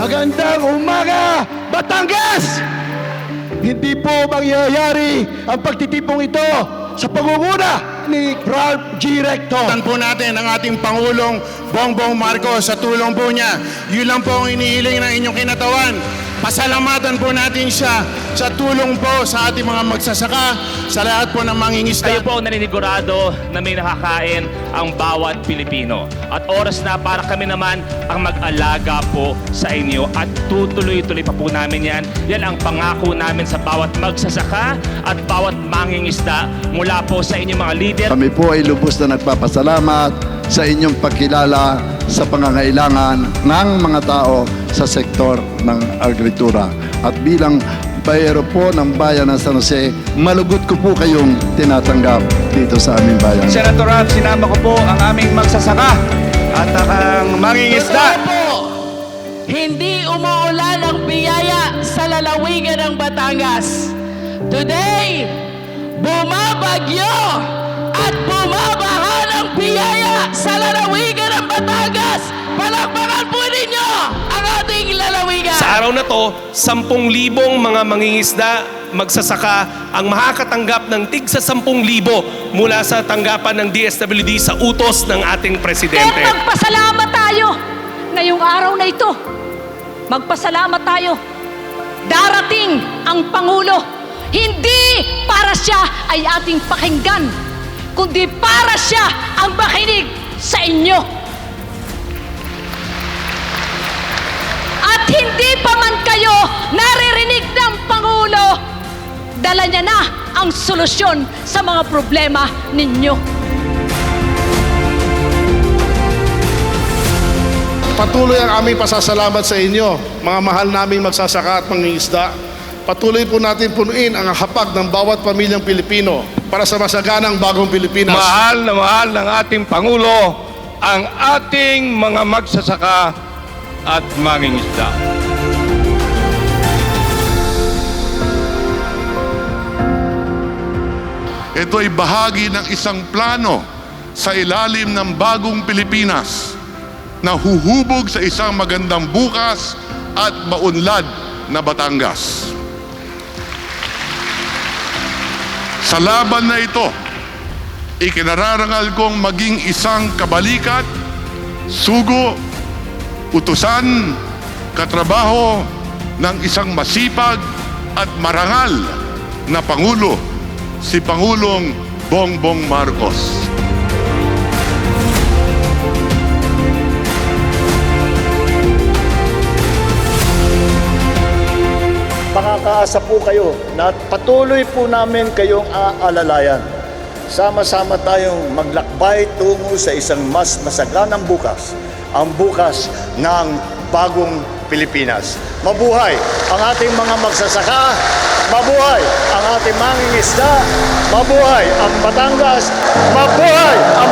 Magandang umaga, Batangas! Hindi po mangyayari ang pagtitipong ito sa pangunguna ni Ralph G. Recto. Tan po natin ang ating Pangulong Bongbong Marcos sa tulong po niya. Yun lang po ang inihiling ng inyong kinatawan. Pasalamatan po natin siya sa tulong po sa ating mga magsasaka, sa lahat po ng mangingisda. Kayo po ang naninigurado na may nakakain ang bawat Pilipino. At oras na para kami naman ang mag-alaga po sa inyo. At tutuloy-tuloy pa po namin yan. Yan ang pangako namin sa bawat magsasaka at bawat mangingisda mula po sa inyong mga leader. Kami po ay lubos na nagpapasalamat sa inyong pagkilala sa pangangailangan ng mga tao sa sektor ng agrikultura. At bilang bayero po ng bayan ng San Jose, malugod ko po kayong tinatanggap dito sa aming bayan. Senator Rab, sinama ko po ang aming magsasaka at ang mangingisda. Totoo po, hindi umuulan ang biyaya sa lalawigan ng Batangas. Today, bumabagyo at bumabaha ng biyaya sa lalawigan ng Batangas. Palakpakan po ninyo ang ating lalawigan. Sa araw na to, 10,000 mga mangingisda, magsasaka ang makakatanggap ng tig sa 10,000 mula sa tanggapan ng DSWD sa utos ng ating presidente. Pero magpasalamat tayo ngayong araw na ito. Magpasalamat tayo. Darating ang Pangulo. Hindi para siya ay ating pakinggan, kundi para siya ang makinig sa inyo. At hindi pa man kayo naririnig ng Pangulo, dala niya na ang solusyon sa mga problema ninyo. Patuloy ang aming pasasalamat sa inyo, mga mahal naming magsasaka at mangingisda. Patuloy po natin punuin ang hapag ng bawat pamilyang Pilipino para sa masaganang bagong Pilipinas. Mahal na mahal ng ating Pangulo ang ating mga magsasaka at mangingisda. Ito ay bahagi ng isang plano sa ilalim ng bagong Pilipinas na huhubog sa isang magandang bukas at maunlad na Batangas. Sa laban na ito, ikinararangal kong maging isang kabalikat, sugo, utusan, katrabaho ng isang masipag at marangal na Pangulo, si Pangulong Bongbong Marcos. Makakaasa po kayo na patuloy po namin kayong aalalayan. Sama-sama tayong maglakbay tungo sa isang mas masaganang bukas, ang bukas ng bagong Pilipinas. Mabuhay ang ating mga magsasaka, mabuhay ang ating mangingisda, mabuhay ang Batangas, mabuhay ang